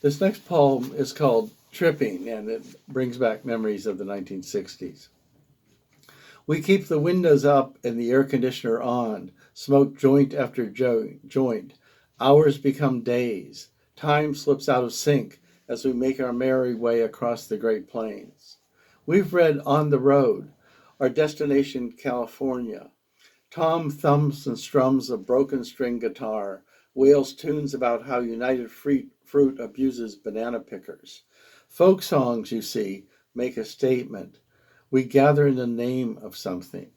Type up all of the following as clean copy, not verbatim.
This next poem is called Tripping, and it brings back memories of the 1960s. We keep the windows up and the air conditioner on, smoke joint after joint. Hours become days. Time slips out of sync as we make our merry way across the Great Plains. We've read On the Road, our destination California. Tom thumps and strums a broken string guitar, wails tunes about how United Fruit abuses banana pickers. Folk songs, you see, make a statement. We gather in the name of something.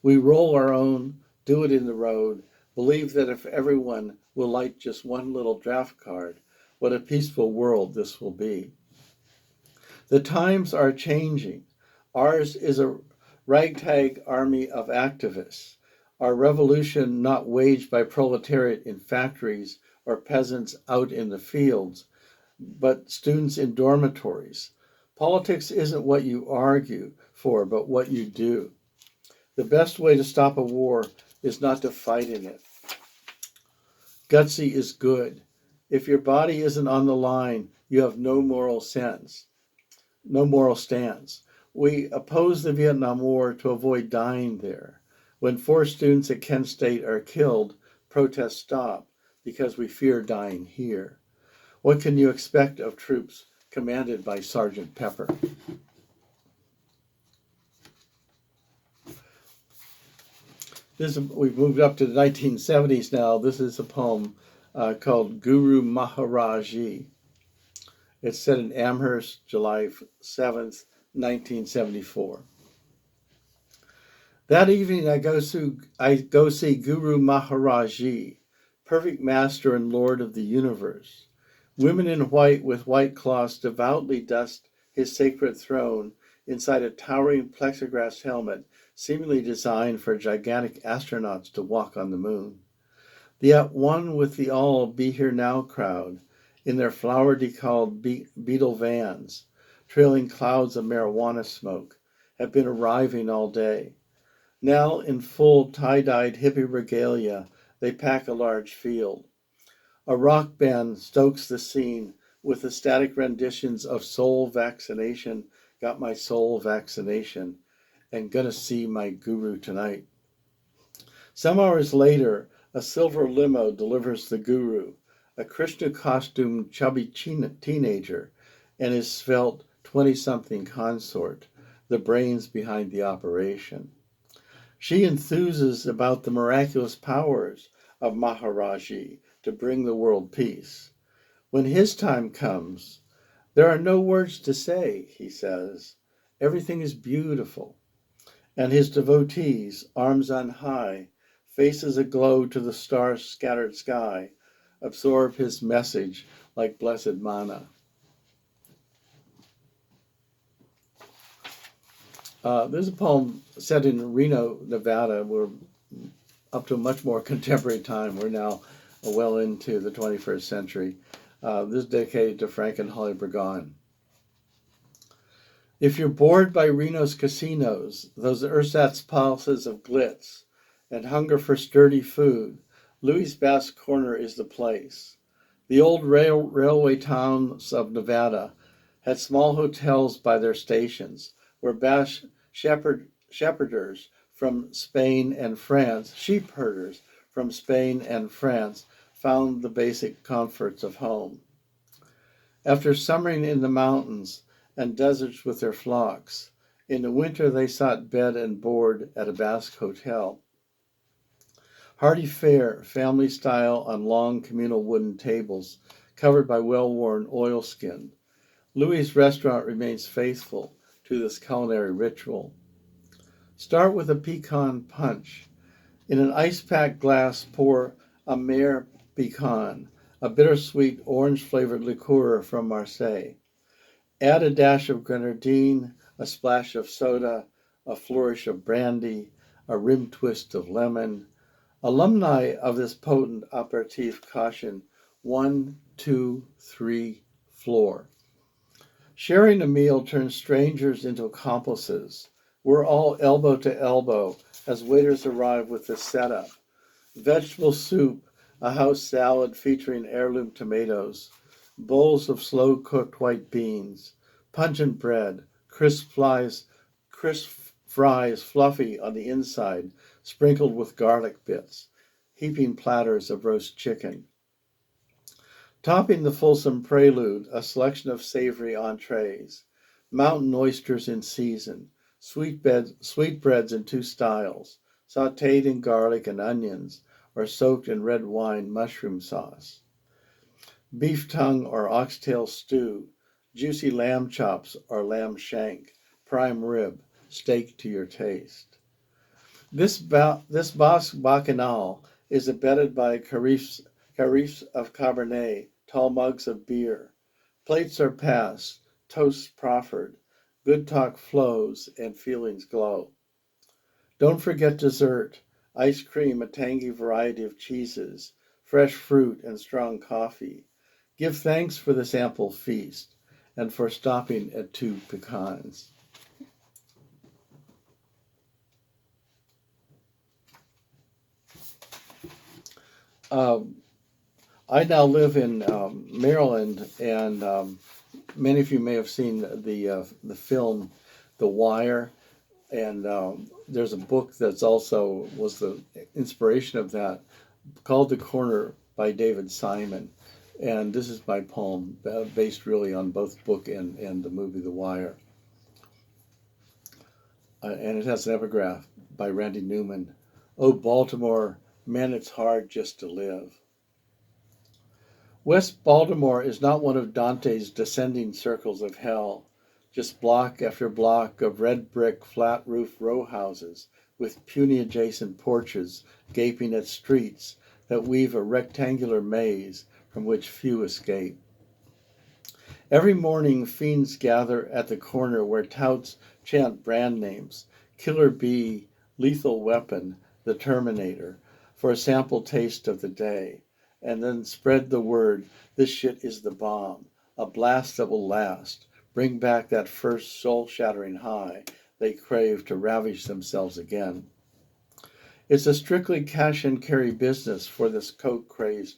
We roll our own, do it in the road, believe that if everyone will light just one little draft card, what a peaceful world this will be. The times are changing. Ours is a ragtag army of activists. Our revolution not waged by proletariat in factories or peasants out in the fields, but students in dormitories. Politics isn't what you argue for, but what you do. The best way to stop a war is not to fight in it. Gutsy is good. If your body isn't on the line, you have no moral stance. We oppose the Vietnam War to avoid dying there. When 4 students at Kent State are killed, protests stop because we fear dying here. What can you expect of troops commanded by Sergeant Pepper? We've moved up to the 1970s now. This is a poem called Guru Maharaji. It's set in Amherst, July 7th, 1974. That evening I go see Guru Maharaji, perfect master and lord of the universe. Women in white with white cloths devoutly dust his sacred throne inside a towering plexiglass helmet seemingly designed for gigantic astronauts to walk on the moon. The at one with the all be here now crowd, in their flower-decaled beetle vans, trailing clouds of marijuana smoke, have been arriving all day. Now in full tie-dyed hippie regalia, they pack a large field. A rock band stokes the scene with ecstatic renditions of Soul Vaccination, Got My Soul Vaccination, and Gonna See My Guru Tonight. Some hours later, a silver limo delivers the guru, a Krishna-costumed chubby teenager, and his svelte 20-something consort, the brains behind the operation. She enthuses about the miraculous powers of Maharaji to bring the world peace. When his time comes, there are no words to say, he says. Everything is beautiful. And his devotees, arms on high, faces aglow to the star-scattered sky, absorb his message like blessed manna. There's a poem set in Reno, Nevada. We're up to a much more contemporary time. We're now well into the 21st century. This is dedicated to Frank and Holly Burgon. If you're bored by Reno's casinos, those ersatz palaces of glitz, and hunger for sturdy food, Louis Bass Corner is the place. The old railway towns of Nevada had small hotels by their stations, where Bass shepherders from Spain and France, sheep herders from Spain and France, found the basic comforts of home. After summering in the mountains and deserts with their flocks, in the winter they sought bed and board at a Basque hotel. Hearty fare, family style, on long communal wooden tables covered by well-worn oilskin. Louis' restaurant remains faithful to this culinary ritual. Start with a pecan punch. In an ice-packed glass, pour a Mare Pecan, a bittersweet orange-flavored liqueur from Marseille. Add a dash of grenadine, a splash of soda, a flourish of brandy, a rim twist of lemon. Alumni of this potent aperitif caution 1, 2, 3, floor. Sharing a meal turns strangers into accomplices. We're all elbow to elbow as waiters arrive with the setup. Vegetable soup, a house salad featuring heirloom tomatoes, bowls of slow-cooked white beans, pungent bread, crisp fries fluffy on the inside, sprinkled with garlic bits, heaping platters of roast chicken. Topping the fulsome prelude, a selection of savory entrees, mountain oysters in season, sweetbreads in two styles, sautéed in garlic and onions, or soaked in red wine mushroom sauce. Beef tongue or oxtail stew, juicy lamb chops or lamb shank, prime rib, steak to your taste. This Basque Bacchanal is abetted by carafes of Cabernet, tall mugs of beer. Plates are passed, toasts proffered, good talk flows, and feelings glow. Don't forget dessert, ice cream, a tangy variety of cheeses, fresh fruit, and strong coffee. Give thanks for this ample feast, and for stopping at 2 pecans. I now live in Maryland, and many of you may have seen the film The Wire, and there's a book that's also was the inspiration of that, called The Corner by David Simon. And this is my poem, based really on both book and the movie The Wire. And it has an epigraph by Randy Newman. Oh, Baltimore, man, it's hard just to live. West Baltimore is not one of Dante's descending circles of hell, just block after block of red brick, flat roof row houses with puny adjacent porches gaping at streets that weave a rectangular maze from which few escape. Every morning, fiends gather at the corner where touts chant brand names, Killer Bee, Lethal Weapon, the Terminator, for a sample taste of the day, and then spread the word, this shit is the bomb, a blast that will last, bring back that first soul-shattering high they crave to ravish themselves again. It's a strictly cash-and-carry business for this coke-crazed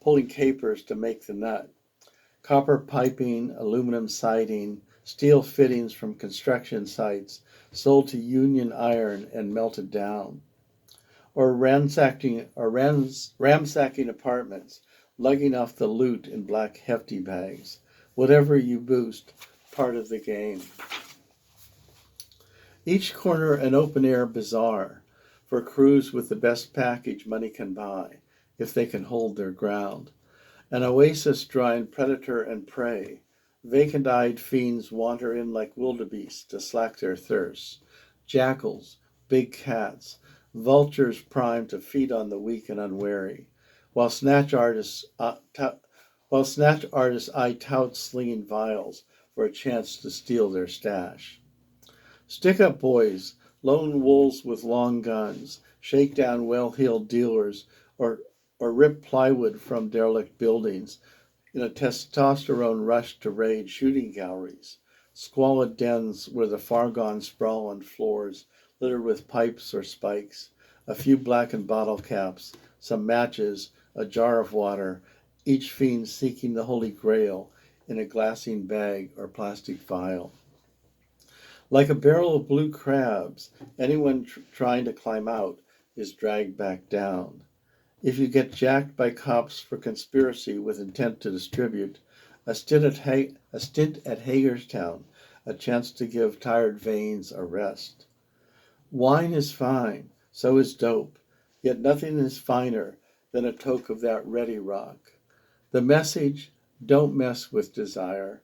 pulling capers to make the nut. Copper piping, aluminum siding, steel fittings from construction sites sold to Union Iron and melted down. Or ransacking apartments, lugging off the loot in black hefty bags. Whatever you boost, part of the game. Each corner an open-air bazaar for crews with the best package money can buy, if they can hold their ground. An oasis drawing predator and prey. Vacant-eyed fiends wander in like wildebeests to slack their thirst. Jackals, big cats, vultures primed to feed on the weak and unwary, while snatch artists eye touts slinging vials for a chance to steal their stash. Stick-up boys, lone wolves with long guns, shake down well-heeled dealers, or rip plywood from derelict buildings in a testosterone rush to raid shooting galleries, squalid dens where the far-gone sprawl on floors littered with pipes or spikes, a few blackened bottle caps, some matches, a jar of water, each fiend seeking the holy grail in a glassine bag or plastic vial. Like a barrel of blue crabs, anyone trying to climb out is dragged back down. If you get jacked by cops for conspiracy with intent to distribute, a stint at Hagerstown, a chance to give tired veins a rest. Wine is fine, so is dope, yet nothing is finer than a toke of that ready rock. The message, don't mess with desire.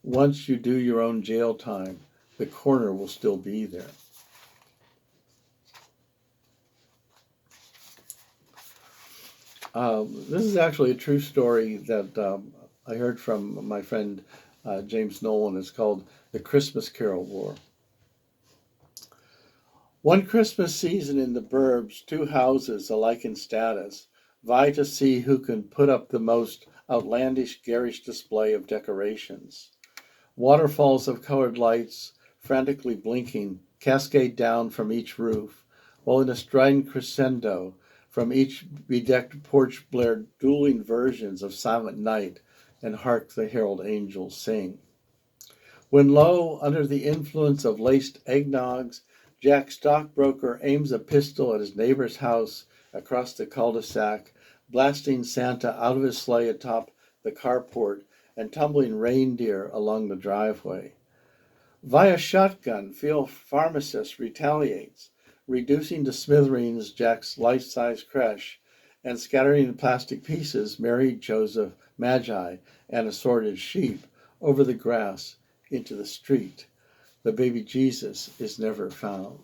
Once you do your own jail time, the corner will still be there. This is actually a true story that I heard from my friend James Nolan. It's called The Christmas Carol War. One Christmas season in the burbs, two houses, alike in status, vie to see who can put up the most outlandish, garish display of decorations. Waterfalls of colored lights, frantically blinking, cascade down from each roof, while in a strident crescendo From each bedecked porch blared dueling versions of Silent Night, and hark the herald angels sing. When lo, under the influence of laced eggnogs, Jack Stockbroker aims a pistol at his neighbor's house across the cul-de-sac, blasting Santa out of his sleigh atop the carport and tumbling reindeer along the driveway. Via shotgun, Phil Pharmacist retaliates, reducing to smithereens Jack's life-size creche and scattering in plastic pieces Mary, Joseph, Magi, and assorted sheep over the grass into the street. The baby Jesus is never found.